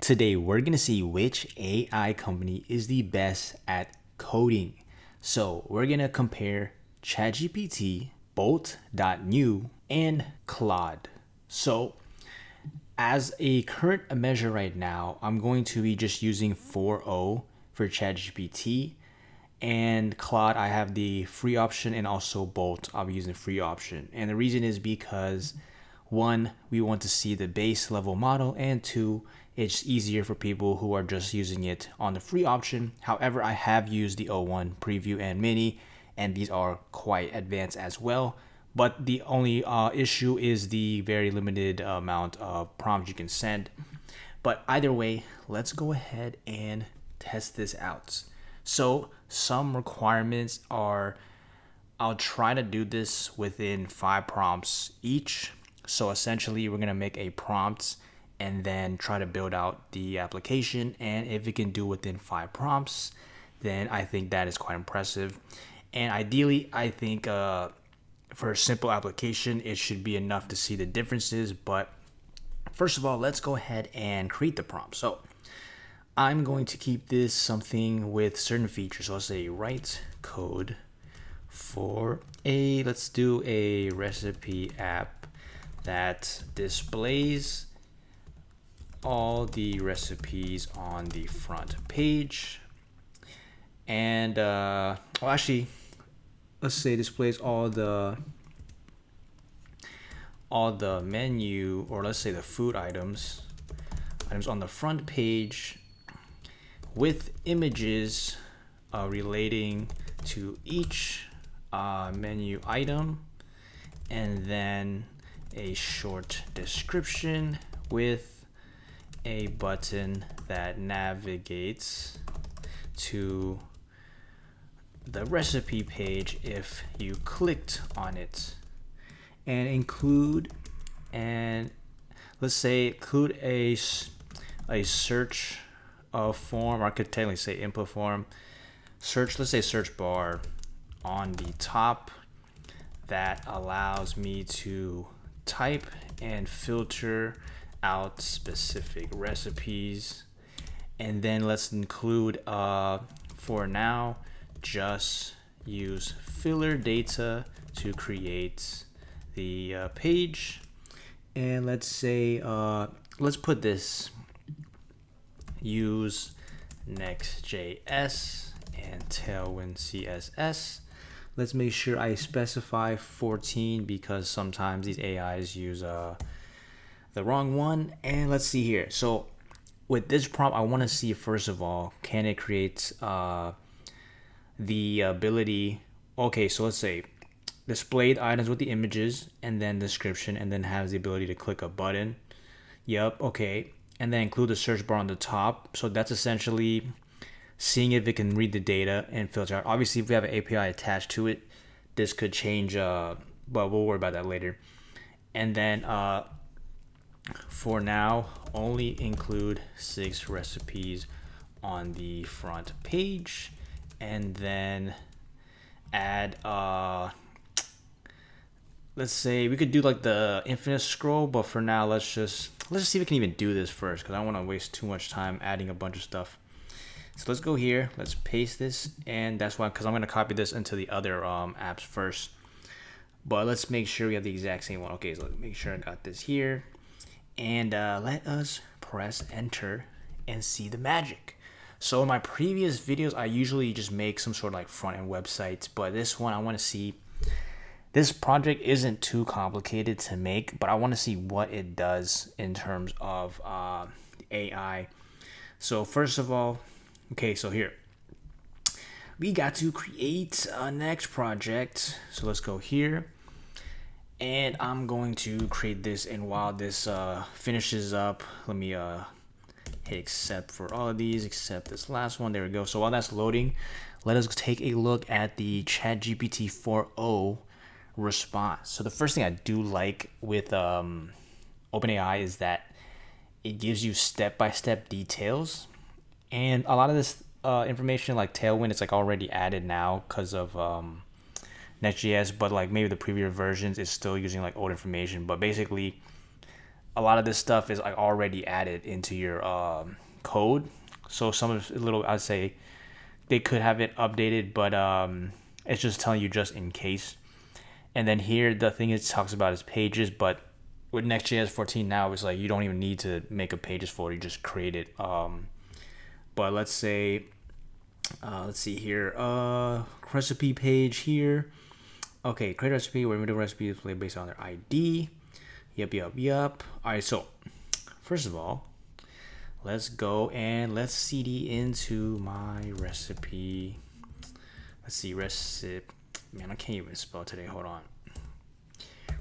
Today, we're going to see which AI company is the best at coding. So, we're going to compare ChatGPT, Bolt.New, and Claude. So, as a current measure right now, I'm going to be just using 4.0 for ChatGPT. And Claude, I have the free option, and also Bolt, I'll be using the free option. And the reason is because one, we want to see the base level model, and two, it's easier for people who are just using it on the free option. However, I have used the O1 preview and mini, and these are quite advanced as well. But the only issue is the very limited amount of prompts you can send. But either way, let's go ahead and test this out. So some requirements are, I'll try to do this within 5 prompts each. So essentially, we're going to make a prompt and then try to build out the application. And if it can do within 5 prompts, then I think that is quite impressive. And ideally, I think for a simple application, it should be enough to see the differences. But first of all, let's go ahead and create the prompt. So I'm going to keep this something with certain features. So I'll say write code for let's do a recipe app that displays all the recipes on the front page. And actually, let's say displays all the menu, or let's say the food items on the front page with images relating to each menu item, and then a short description with a button that navigates to the recipe page if you clicked on it, and let's say include a search form, or I could technically say input form. Let's say search bar on the top that allows me to type and filter out specific recipes. And then let's include for now, just use filler data to create the page. And let's say let's put this use Next.js and Tailwind CSS. Let's make sure I specify 14 because sometimes these AIs use the wrong one. And let's see here. So with this prompt, I want to see, first of all, can it create the ability. Okay, so let's say displayed items with the images and then description, and then has the ability to click a button. Yep, okay. And then include the search bar on the top. So that's essentially seeing if it can read the data and filter out. Obviously, if we have an API attached to it, this could change, but we'll worry about that later. And then for now, only include 6 recipes on the front page, and then add let's say we could do like the infinite scroll, but for now let's just see if we can even do this first, because I don't want to waste too much time adding a bunch of stuff. So let's go here, let's paste this, and that's why, because I'm going to copy this into the other apps first, but let's make sure we have the exact same one. Okay, so let's make sure I got this here, and let us press enter and see the magic. So in my previous videos, I usually just make some sort of like front-end websites, but this one I want to see. This project isn't too complicated to make, but I want to see what it does in terms of AI. So first of all, okay, so here we got to create a next project. So let's go here, and I'm going to create this. And while this finishes up, let me hit accept for all of these except this last one. There we go. So while that's loading, let us take a look at the ChatGPT 4.0 response. So the first thing I do like with OpenAI is that it gives you step-by-step details, and a lot of this information, like Tailwind, it's like already added now because of Next.js, but like maybe the previous versions is still using like old information. But basically, a lot of this stuff is like already added into your code. So some of it little, I'd say they could have it updated, but it's just telling you just in case. And then here, the thing it talks about is pages, but with Next.js 14 now, it's like you don't even need to make a pages folder, you just create it. But let's say, let's see here, recipe page here. Okay, create a recipe where middle recipe is played based on their ID. Yep. All right, so first of all, let's go and let's cd into my recipe. Let's see, recipe. Man, I can't even spell today. Hold on.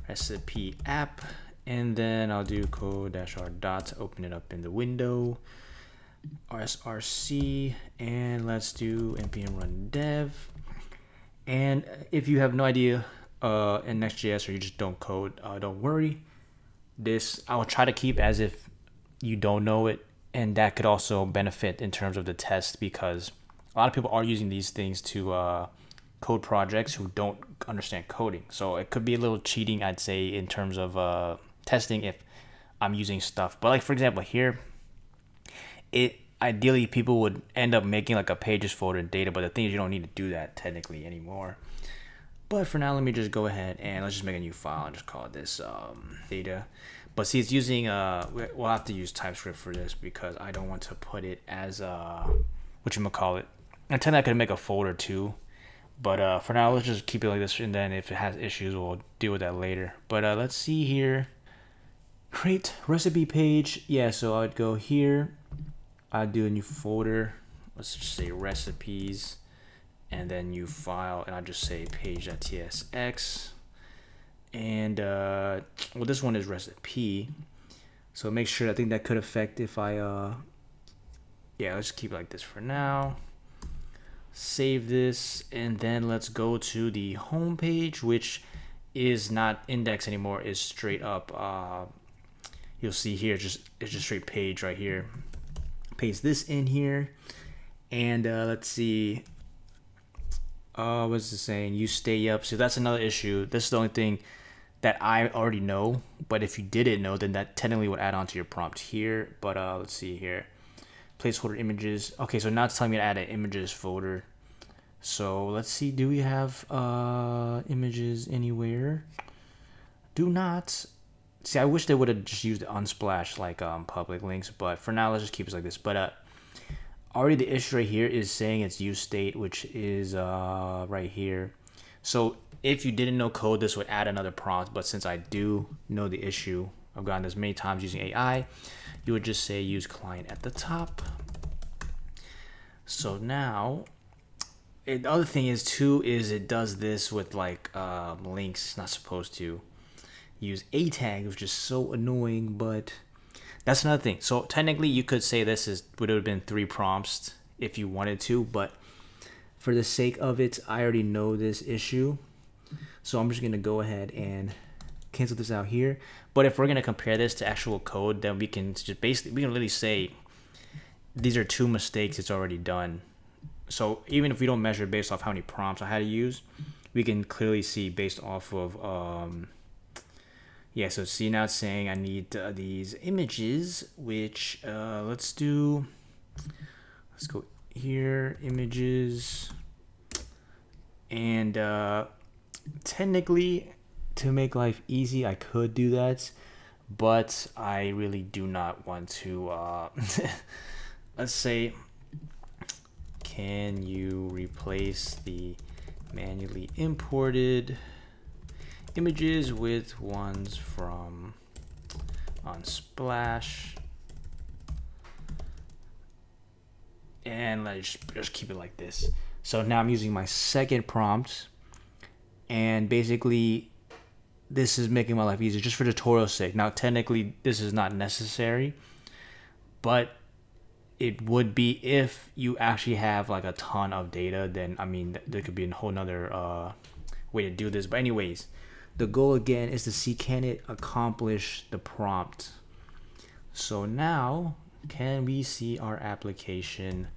Recipe app, and then I'll do code-r dot to open it up in the window. rsrc, and let's do npm run dev. And if you have no idea in Next.js or you just don't code, don't worry. This I will try to keep as if you don't know it, and that could also benefit in terms of the test, because a lot of people are using these things to code projects who don't understand coding. So it could be a little cheating, I'd say, in terms of testing if I'm using stuff. But like for example here, it ideally people would end up making like a pages folder in data, but the thing is you don't need to do that technically anymore. But for now, let me just go ahead and let's just make a new file and just call it this data. But see, it's using we'll have to use TypeScript for this because I don't want to put it as whatchamacallit. And then I could make a folder too. But for now, let's just keep it like this, and then if it has issues, we'll deal with that later. But let's see here. Create recipe page. Yeah, so I'd go here. I'd do a new folder. Let's just say recipes, and then new file, and I'll just say page.tsx. And well, this one is recipe. So make sure, I think that could affect if I yeah, let's keep it like this for now. Save this, and then let's go to the home page, which is not index anymore, is straight up you'll see here it's just straight page right here. Paste this in here, and let's see, what's it saying? You stay up. So that's another issue. This is the only thing that I already know, but if you didn't know, then that technically would add on to your prompt here. But let's see here, placeholder images. Okay, so now it's telling me to add an images folder. So let's see, do we have images anywhere? Do not. See, I wish they would have just used Unsplash like public links, but for now let's just keep it like this. But already the issue right here is saying it's use state, which is right here. So if you didn't know code, this would add another prompt, but since I do know the issue, I've gotten this many times using AI, you would just say use client at the top. So now the other thing is too is it does this with like links. It's not supposed to use a tag, which is so annoying, but that's another thing. So technically you could say this would have been 3 prompts if you wanted to, but for the sake of it, I already know this issue, so I'm just gonna go ahead and cancel this out here. But if we're gonna compare this to actual code, then we can just basically, we can literally say these are 2 mistakes it's already done. So even if we don't measure based off how many prompts I had to use, we can clearly see based off of yeah, so see, now it's saying I need these images, which let's go here, images, and technically to make life easy I could do that, but I really do not want to let's say, can you replace the manually imported images with ones from Unsplash, and let's just keep it like this. So now I'm using my second prompt, and basically this is making my life easier just for tutorial's sake. Now technically this is not necessary, but it would be if you actually have like a ton of data. Then I mean there could be a whole nother way to do this. But anyways, the goal again is to see, can it accomplish the prompt? So now, can we see our application?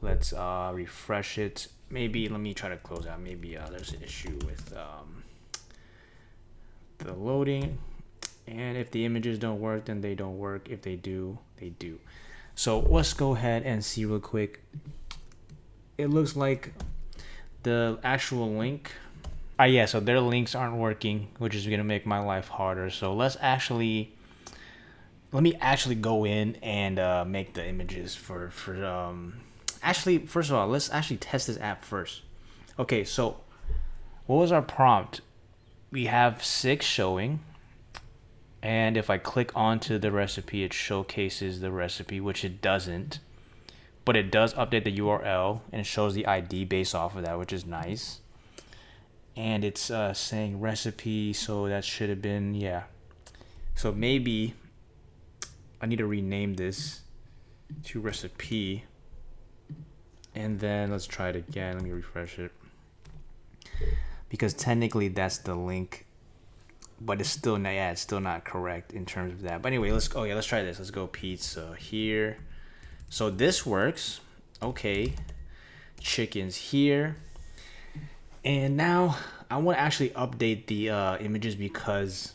Let's refresh it. Maybe let me try to close out. Maybe there's an issue with the loading. And if the images don't work, then they don't work. If they do, they do. So let's go ahead and see real quick. It looks like the actual link. Yeah, so their links aren't working, which is gonna make my life harder. So let me actually go in and make the images for actually, first of all, let's actually test this app first. Okay, so what was our prompt? We have 6 showing, and if I click onto the recipe, it showcases the recipe, which it doesn't, but it does update the URL and it shows the ID based off of that, which is nice. And it's saying recipe, so that should have been, yeah. So maybe I need to rename this to recipe, and then let's try it again. Let me refresh it, because technically that's the link, but it's still not, yeah, it's still not correct in terms of that. But anyway, let's try this. Let's go pizza here. So this works. Okay, chickens here. And now I want to actually update the images, because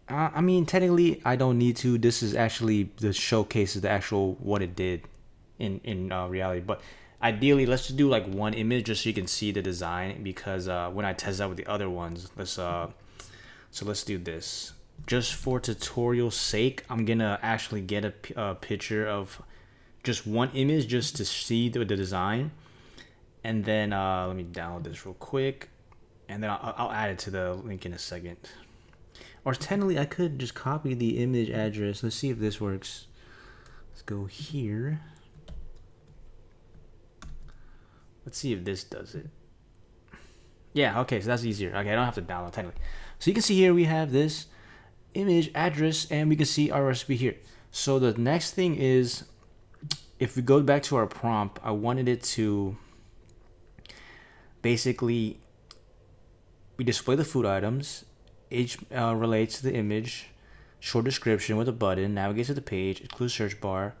I mean, technically I don't need to. This is actually the showcases the actual what it did in reality. But ideally, let's just do like one image just so you can see the design, because when I test out with the other ones, so let's do this. Just for tutorial sake, I'm gonna actually get a picture of just one image just to see the design. And then let me download this real quick, and then I'll add it to the link in a second. Or technically, I could just copy the image address. Let's see if this works. Let's go here. Let's see if this does it. Yeah, okay, so that's easier. Okay, I don't have to download technically. So you can see here we have this image address, and we can see our recipe here. So the next thing is, if we go back to our prompt, I wanted it to basically, we display the food items, each relates to the image, short description with a button, navigates to the page, includes search bar,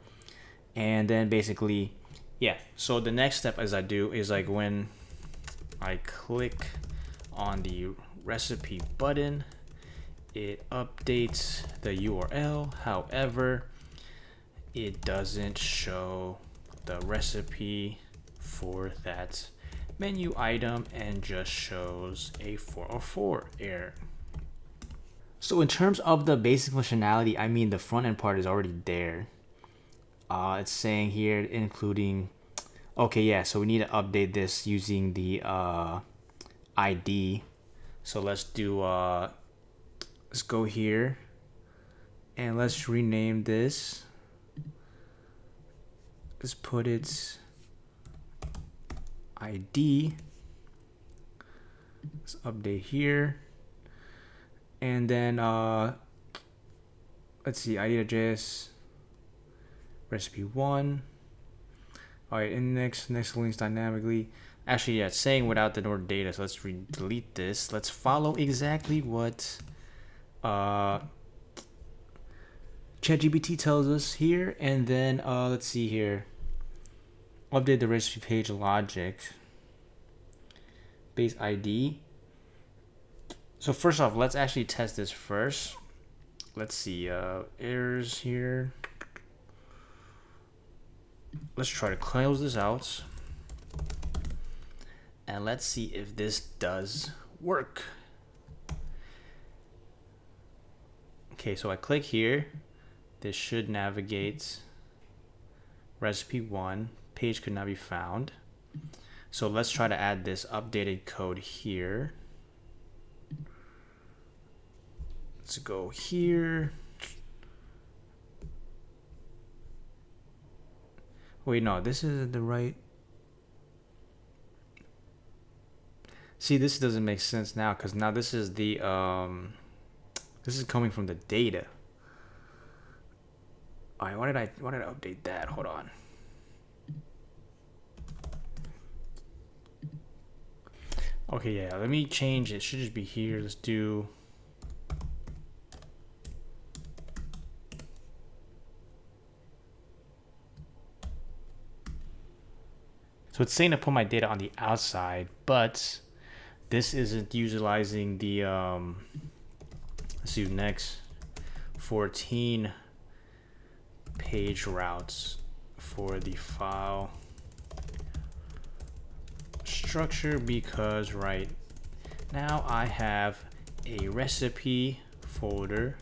and then basically, yeah. So the next step as I do is, like, when I click on the recipe button, it updates the URL. However, it doesn't show the recipe for that menu item and just shows a 404 error. So in terms of the basic functionality, I mean, the front end part is already there. It's saying here including, okay, yeah, so we need to update this using the ID. So let's do let's go here and let's rename this. Let's put its ID. Let's update here, and then let's see, ID.js recipe 1. All right, index next links dynamically. Actually, yeah, it's saying without the node data. So let's delete this. Let's follow exactly what ChatGPT tells us here, and then let's see here. Update the recipe page logic. Base ID. So first off, let's actually test this first. Let's see errors here. Let's try to close this out, and let's see if this does work. Okay, so I click here. This should navigate recipe 1. Page could not be found. So let's try to add this updated code here. Let's go here. Wait, no, this isn't the right. See, this doesn't make sense now, because now this is the this is coming from the data. All right, why did I update that? Hold on. Okay, yeah, let me change it. It should just be here. Let's do. So it's saying to put my data on the outside, but this isn't utilizing the let's do next 14 page routes for the file structure, because right now I have a recipe folder,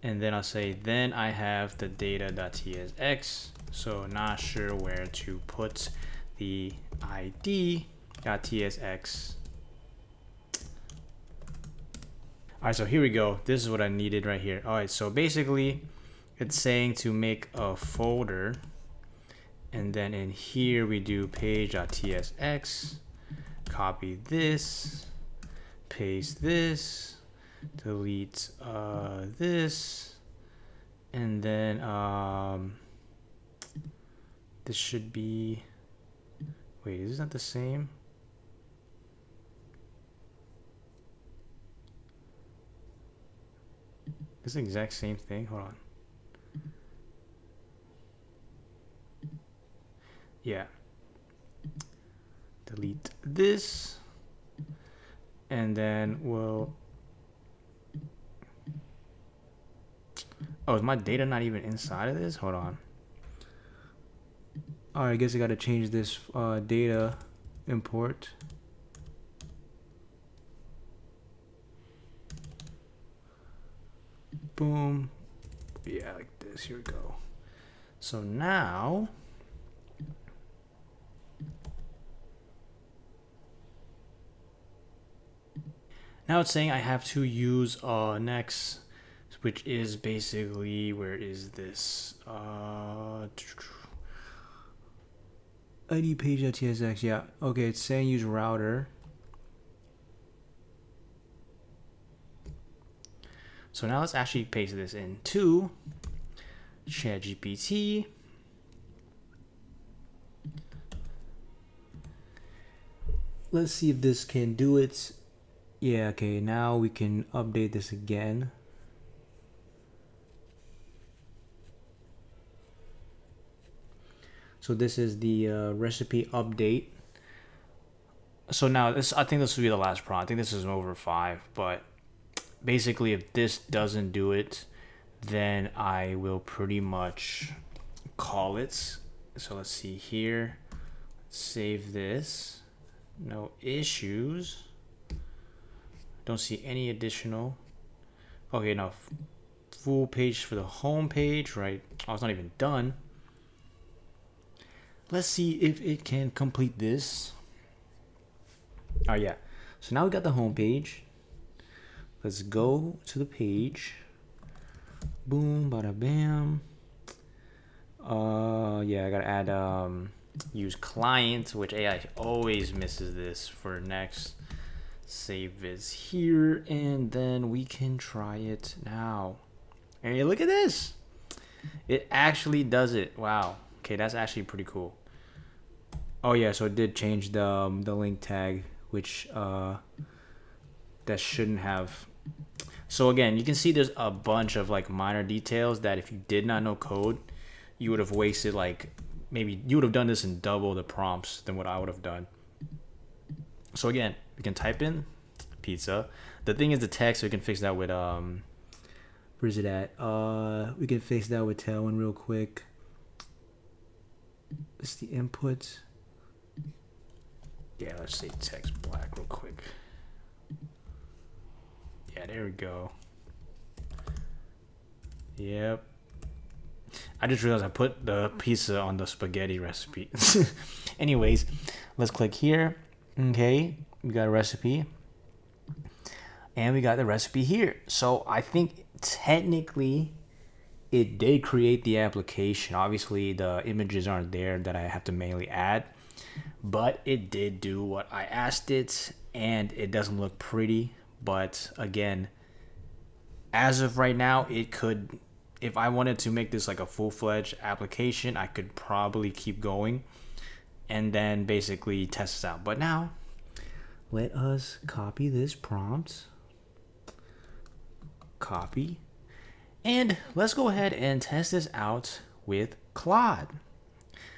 and then I'll say then I have the data.tsx, so not sure where to put the id.tsx. All right, so here we go. This is what I needed right here. All right, so basically it's saying to make a folder, and then in here we do page.tsx, copy this, paste this, delete this, and then this should be, wait, is this not the same? This is the exact same thing. Hold on. Yeah. Delete this. And then we'll... Oh, is my data not even inside of this? Hold on. All right, I guess I got to change this data import. Boom. Yeah, like this. Here we go. So now it's saying I have to use next, which is basically, where is this? ID page.tsx. Yeah. Okay, it's saying use router. So now let's actually paste this into ChatGPT. Let's see if this can do it. Yeah, okay, now we can update this again. So this is the recipe update. So now this, I think this will be the last prompt. I think this is over 5, but basically if this doesn't do it, then I will pretty much call it. So let's see here, save this, no issues, don't see any additional. Okay, now full page for the home page, right? Oh, it's not even done. Let's see if it can complete this. Oh yeah, so now we got the home page. Let's go to the page. Boom, bada bam. Yeah, I gotta add use client, which AI always misses this for next. Save this here, and then we can try it now. And look at this, it actually does it. Wow. Okay, that's actually pretty cool. Oh yeah, so it did change the link tag, which that shouldn't have. So again, you can see there's a bunch of like minor details that if you did not know code, you would have wasted, like maybe you would have done this in double the prompts than what I would have done. So again, we can type in pizza. The thing is the text, we can fix that with where's it at? We can fix that with Tailwind real quick. It's the input. Yeah, let's say text black real quick. Yeah, there we go. Yep. I just realized I put the pizza on the spaghetti recipe. Anyways, let's click here. Okay, we got a recipe. And we got the recipe here. So I think technically it did create the application. Obviously the images aren't there that I have to manually add, but it did do what I asked it, and it doesn't look pretty. But again, as of right now, it could, if I wanted to make this like a full-fledged application, I could probably keep going and then basically test this out. But now let us copy this prompt. Copy. And let's go ahead and test this out with Claude.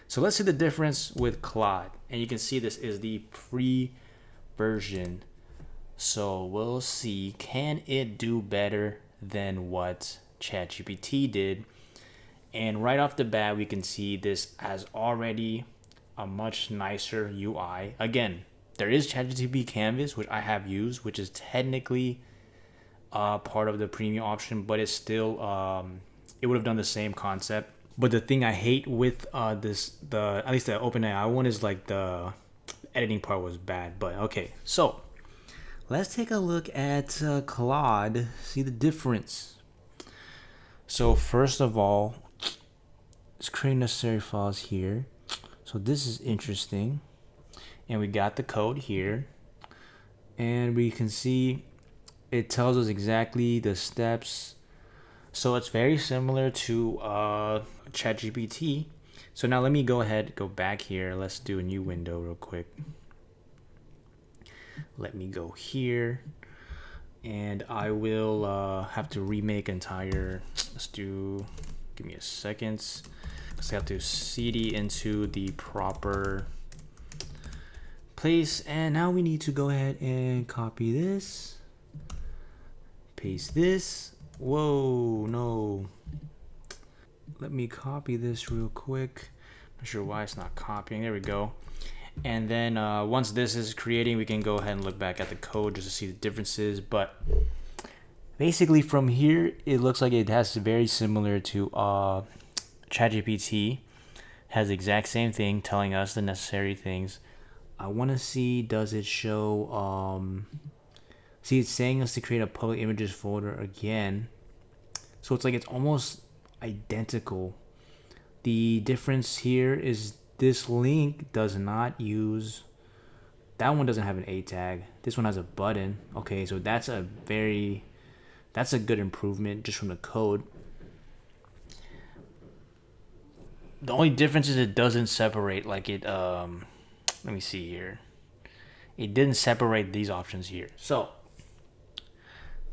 So let's see the difference with Claude. And you can see this is the free version So we'll see, can it do better than what ChatGPT did? And right off the bat, we can see this as already a much nicer UI. Again, there is ChatGPT Canvas, which I have used, which is technically part of the premium option, but it's still it would have done the same concept. But the thing I hate with the at least the OpenAI one is like the editing part was bad. But okay, so let's take a look at Claude, see the difference. So first of all, let's create necessary files here. So this is interesting. And we got the code here. And we can see it tells us exactly the steps. So it's very similar to ChatGPT. So now let me go back here. Let's do a new window real quick. Let me go here. And I will have to remake entire, give me a second. Because I have to cd into the proper place. And now we need to go ahead and copy this. Paste this. Whoa, no. Let me copy this real quick. Not sure why it's not copying. There we go. And then once this is creating, we can go ahead and look back at the code just to see the differences. But basically from here, it looks like it has very similar to ChatGPT. Has the exact same thing, telling us the necessary things. I want to see, does it show... see, it's saying us to create a public images folder again. So it's like it's almost identical. The difference here is this link does not use... That one doesn't have an A tag. This one has a button. Okay, so that's a good improvement just from the code. The only difference is it doesn't separate like it... let me see here. It didn't separate these options here. So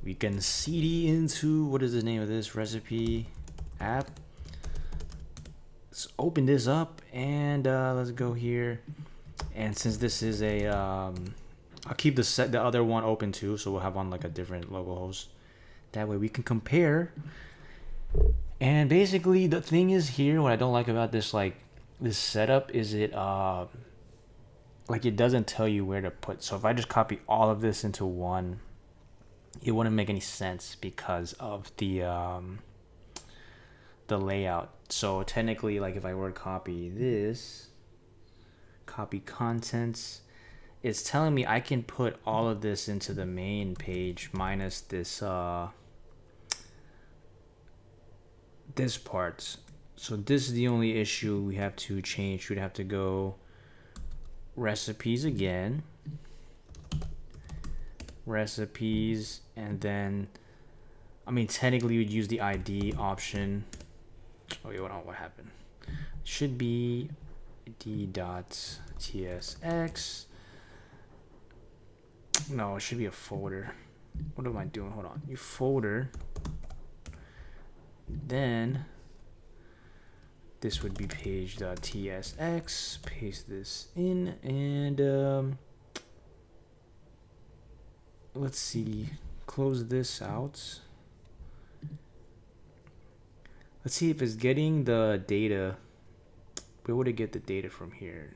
we can cd into, what is the name of this recipe app? Let's open this up and let's go here. And since this is a, I'll keep the other one open too, so we'll have on like a different local host. That way we can compare. And basically the thing is here, what I don't like about this this setup is it like it doesn't tell you where to put. So if I just copy all of this into one, it wouldn't make any sense because of the layout. So technically, like if I were to copy this, copy contents, it's telling me I can put all of this into the main page minus this this part. So this is the only issue we have to change. We'd have to go recipes again, recipes, and then I mean technically we'd use the ID option. Oh wait, hold on, what happened? Should be d.tsx. No, it should be a folder. What am I doing? Hold on. You folder. Then this would be page.tsx. Paste this in and let's see. Close this out. Let's see if it's getting the data. Where would it get the data from here?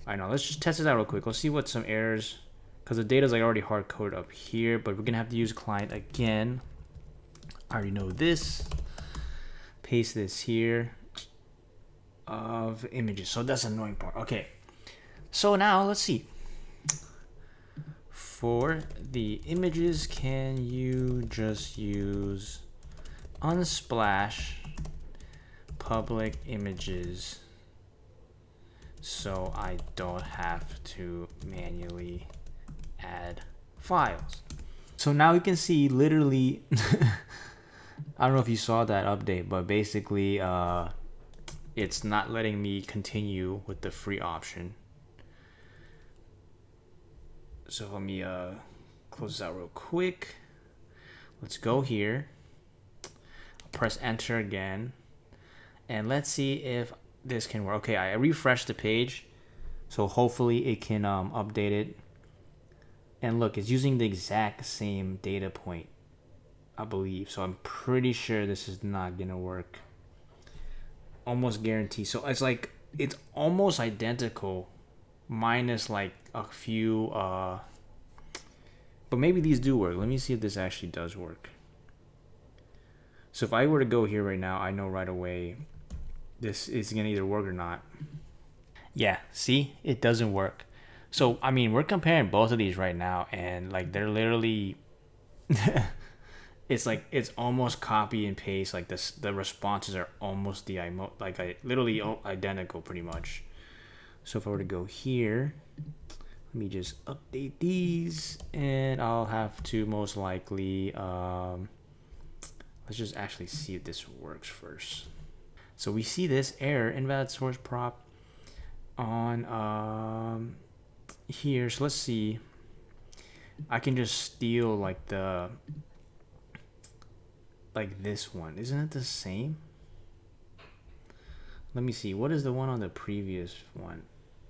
I know. Let's just test this out real quick. Let's see what some errors, because the data is like already hard coded up here, but we're gonna have to use client again. I already know this. Paste this here of images. So that's the annoying part. Okay. So now let's see. For the images, can you just use unsplash public images so I don't have to manually add files? So now you can see literally I don't know if you saw that update, but basically it's not letting me continue with the free option. So let me close this out real quick. Let's go here. Press enter again. And let's see if this can work. Okay, I refreshed the page. So hopefully it can update it. And look, it's using the exact same data point, I believe. So I'm pretty sure this is not gonna work. Almost guarantee. So it's like it's almost identical, minus like a few. But maybe these do work. Let me see if this actually does work. So if I were to go here right now, I know right away this is gonna either work or not. Yeah, see, it doesn't work. So I mean, we're comparing both of these right now, and like they're literally, it's like it's almost copy and paste. Like this, the responses are almost literally identical, pretty much. So if I were to go here, let me just update these, and I'll have to most likely let's just actually see if this works first. So we see this error, invalid source prop on here. So let's see. I can just steal like this one. Isn't it the same? Let me see. What is the one on the previous one?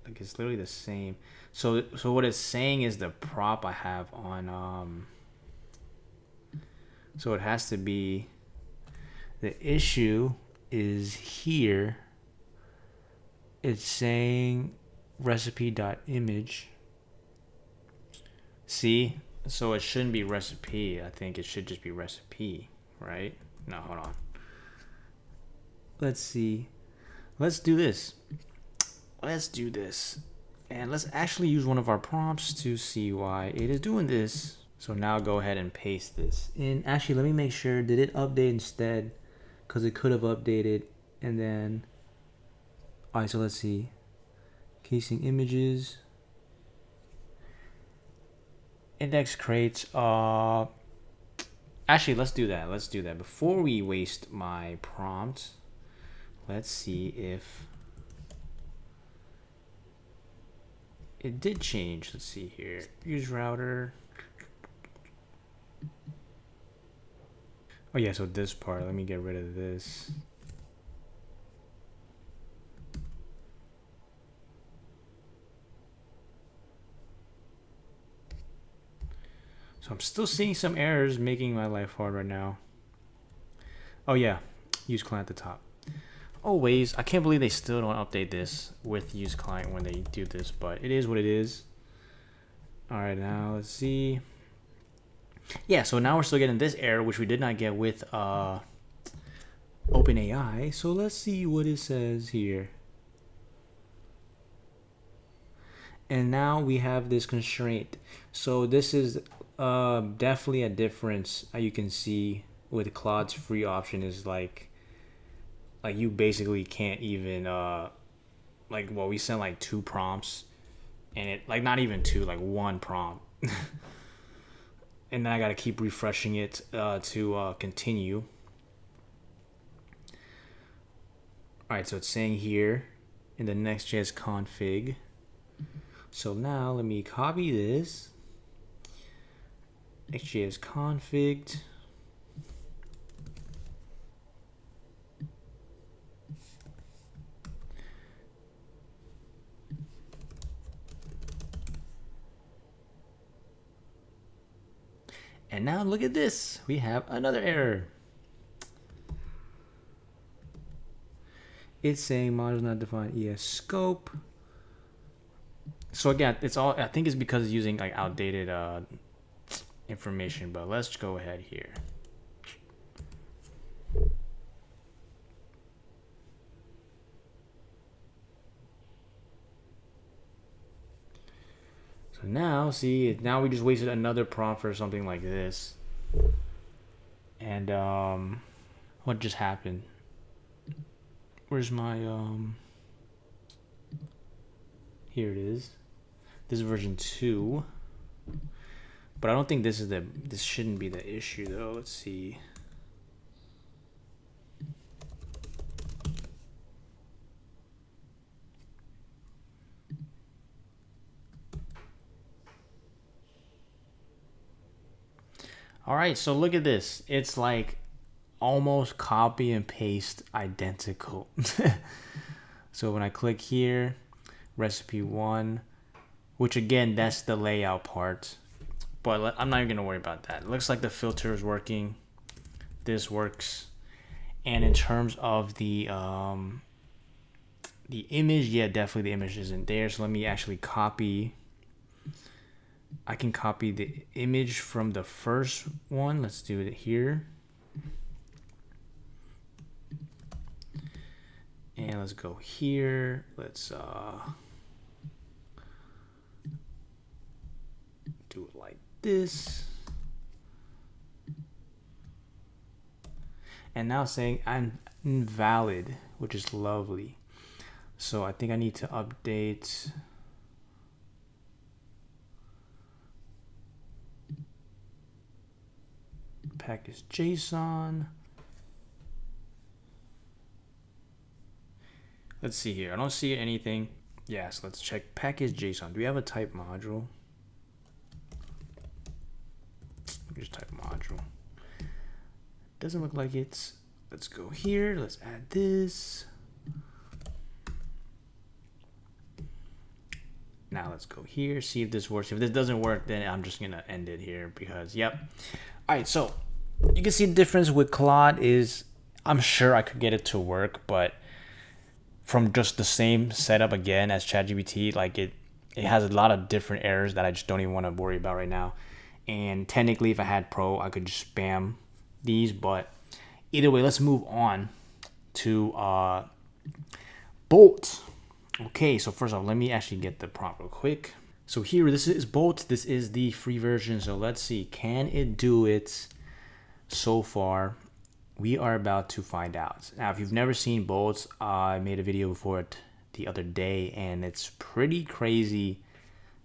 Like it's literally the same. So what it's saying is the prop I have on so it has to be, the issue is here. It's saying recipe.image. See? So it shouldn't be recipe. I think it should just be recipe, right? No, hold on. Let's see. Let's do this. Let's do this. And let's actually use one of our prompts to see why it is doing this. So now go ahead and paste this. And actually, let me make sure, did it update instead? Because it could have updated. And then, all right, so let's see. Casing images. Index crates. Actually, let's do that. Let's do that. Before we waste my prompt, let's see if it did change. Let's see here. Use router. Oh yeah, so this part, let me get rid of this. So I'm still seeing some errors, making my life hard right now. Oh yeah, use client at the top. Always, I can't believe they still don't update this with use client when they do this, but it is what it is. All right, now let's see. Yeah, so now we're still getting this error, which we did not get with OpenAI. So let's see what it says here. And now we have this constraint. So this is definitely a difference. You can see with Claude's free option is like you basically can't even we sent like 2 prompts, and it like not even 2, like 1 prompt. And then I gotta keep refreshing it to continue. Alright, so it's saying here in the Next.js config. So now let me copy this. Next.js config. And now look at this. We have another error. It's saying module not defined ES scope. So again, it's all, I think it's because it's using like outdated information, but let's go ahead here. So now, see, now we just wasted another prompt for something like this. And what just happened? Where's my here it is. This is version 2. But I don't think this shouldn't be the issue though. Let's see. All right, so look at this. It's like almost copy and paste identical. So when I click here, recipe 1, which again, that's the layout part. but I'm not even gonna worry about that. It looks like the filter is working. This works. And in terms of the image, yeah, definitely the image isn't there. So let me actually copy. I can copy the image from the first one. Let's do it here. And let's go here. Let's do it like this. And now saying I'm invalid, which is lovely. So I think I need to update. Package JSON. Let's see here. I don't see anything. Yes, let's check package JSON. Do we have a type module? Just type module. Doesn't look like it's. Let's go here. Let's add this. Now let's go here. See if this works. If this doesn't work, then I'm just gonna end it here because yep. All right, so you can see the difference with Claude is I'm sure I could get it to work, but from just the same setup again as ChatGPT, like it has a lot of different errors that I just don't even want to worry about right now. And technically, if I had Pro, I could just spam these. But either way, let's move on to Bolt. Okay, so first off, let me actually get the prompt real quick. So here, this is Bolt. This is the free version. So let's see, can it do it so far? We are about to find out. Now, if you've never seen Bolt, I made a video before it the other day, and it's pretty crazy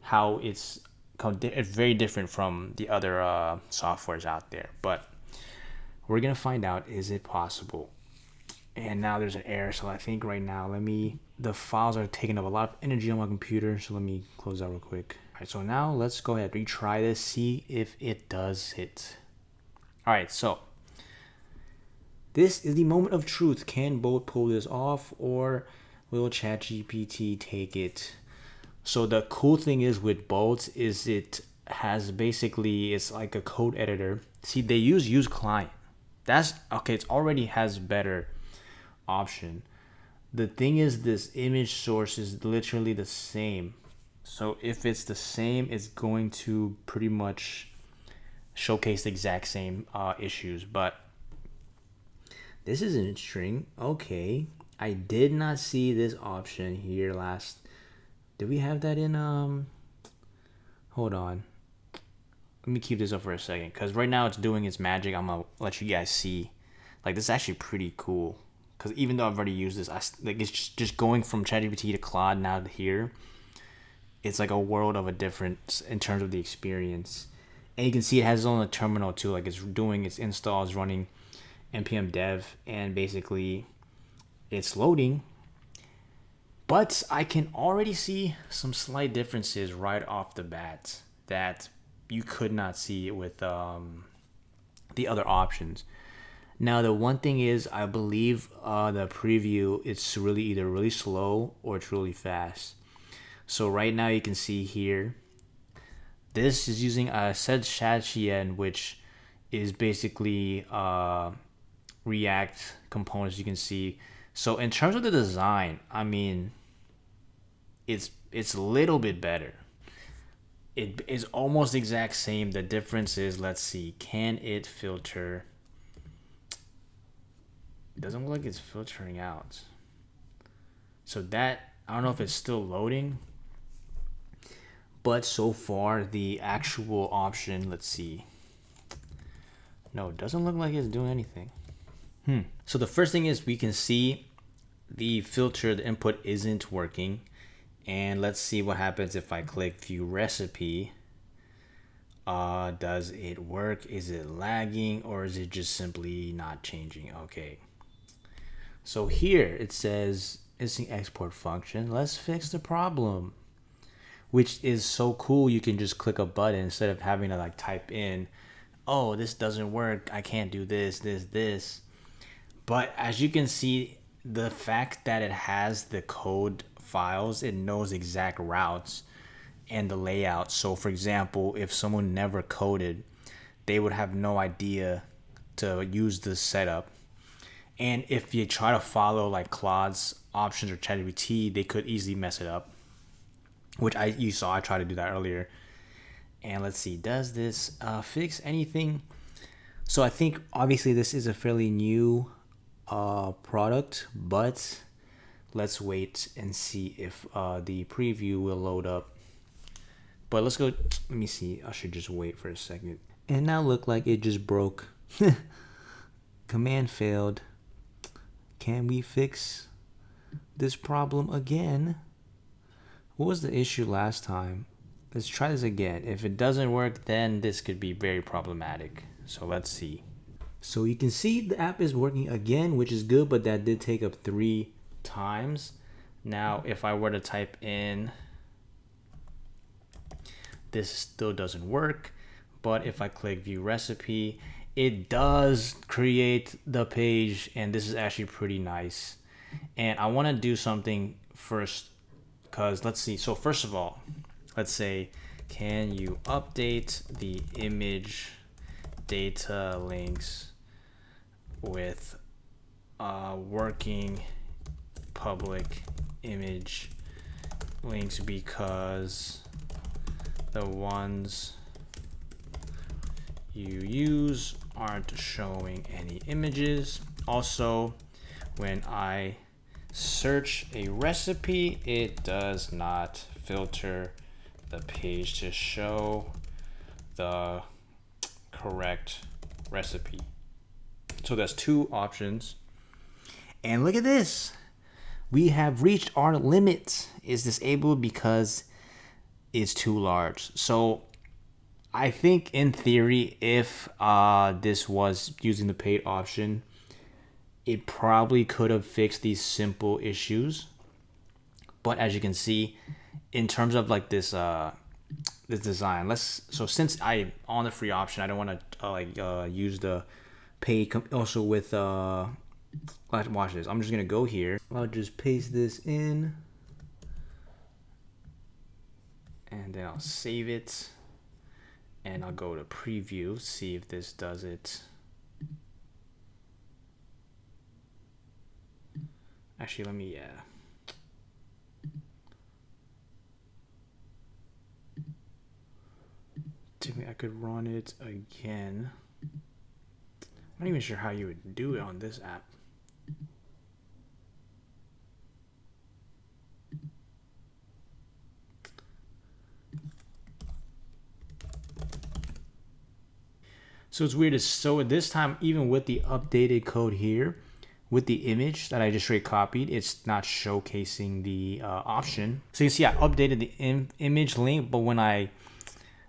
how it's very different from the other softwares out there. But we're gonna find out, is it possible? And now there's an error, so I think right now, the files are taking up a lot of energy on my computer, so let me close that real quick. All right, so now let's go ahead, retry this, see if it does hit. All right, so this is the moment of truth. Can Bolt pull this off, or will ChatGPT take it? So the cool thing is with Bolt is it has basically, it's like a code editor. See, they use client. That's okay. It already has better option. The thing is, this image source is literally the same. So if it's the same, it's going to pretty much showcase the exact same issues. But this is interesting. Okay, I did not see this option here last. Did we have that in hold on, let me keep this up for a second, because right now it's doing its magic. I'm gonna let you guys see, like, this is actually pretty cool, because even though I've already used this, it's just going from ChatGPT to Claude now to here, it's like a world of a difference in terms of the experience. And you can see it has its own terminal too, like it's doing its installs, running npm dev, and basically it's loading. But I can already see some slight differences right off the bat that you could not see with the other options. Now, the one thing is, I believe the preview, it's really either really slow or it's really fast. So right now you can see here, this is using a ChatGPT, which is basically React components, you can see. So in terms of the design, I mean, it's a little bit better. It is almost the exact same. The difference is, let's see, can it filter? It doesn't look like it's filtering out. So that, I don't know if it's still loading. But so far, the actual option, let's see. No, it doesn't look like it's doing anything. So the first thing is, we can see the filter, the input isn't working. And let's see what happens if I click view recipe. Does it work? Is it lagging, or is it just simply not changing? Okay. So here it says missing export function. Let's fix the problem, which is so cool. You can just click a button instead of having to like type in, oh, this doesn't work, I can't do this. But as you can see, the fact that it has the code files, it knows exact routes, and the layout. So for example, if someone never coded, they would have no idea to use this setup. And if you try to follow like Claude's options or ChatGPT, they could easily mess it up, which you saw I tried to do that earlier. And let's see, does this fix anything? So I think obviously this is a fairly new product, but let's wait and see if the preview will load up. But let's go, let me see, I should just wait for a second. And now look like it just broke. Command failed. Can we fix this problem again? What was the issue last time? Let's try this again. If it doesn't work, then this could be very problematic. So let's see. So you can see the app is working again, which is good, but that did take up 3 times. Now, if I were to type in, this still doesn't work. But if I click view recipe, it does create the page, and this is actually pretty nice. And I want to do something first, because let's see. So first of all, let's say, can you update the image data links with working public image links, because the ones you use aren't showing any images. Also, when I search a recipe, it does not filter the page to show the correct recipe. So that's 2 options. And look at this. We have reached our limit. Is disabled because it's too large. So I think in theory, if this was using the paid option, it probably could have fixed these simple issues. But as you can see, in terms of like this this design, so since I on the free option, I don't want to use the paid also with watch this. I'm just gonna go here. I'll just paste this in, and then I'll save it, and I'll go to preview, see if this does it. Actually, let me I could run it again. I'm not even sure how you would do it on this app. So it's weird. So this time, even with the updated code here, with the image that I just recopied, it's not showcasing the option. So you see I updated the image link, but when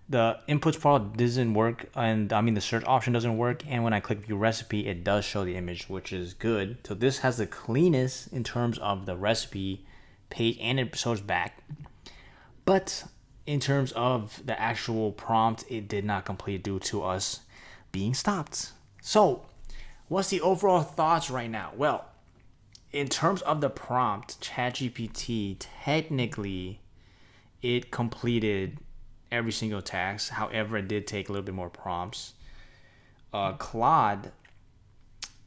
the inputs part doesn't work, and I mean the search option doesn't work, and when I click view recipe, it does show the image, which is good. So this has the cleanest in terms of the recipe page, and it shows back. But in terms of the actual prompt, it did not complete due to us being stopped. So what's the overall thoughts right now? Well, in terms of the prompt, ChatGPT, technically it completed every single task. However, it did take a little bit more prompts. Claude,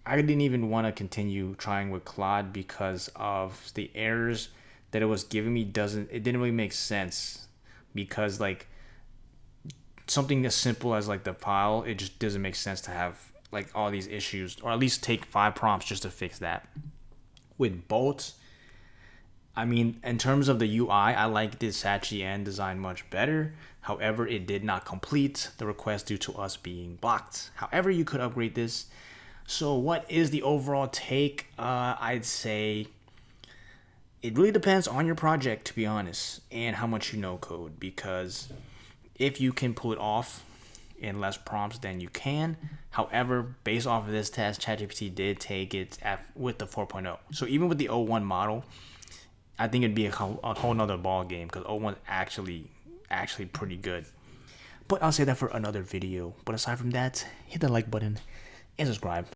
I didn't even want to continue trying with Claude because of the errors that it was giving me. It didn't really make sense, because like something as simple as like the file, it just doesn't make sense to have like all these issues, or at least take 5 prompts just to fix that. With Bolt, I mean, in terms of the UI, I like this hatchy end design much better. However, it did not complete the request due to us being blocked. However, you could upgrade this. So what is the overall take? I'd say it really depends on your project, to be honest, and how much you know code, because if you can pull it off in less prompts, then you can. However, based off of this test, ChatGPT did take it with the 4.0. So even with the 0.1 model, I think it'd be a whole nother ball game, because 0.1 actually pretty good. But I'll say that for another video. But aside from that, hit the like button and subscribe.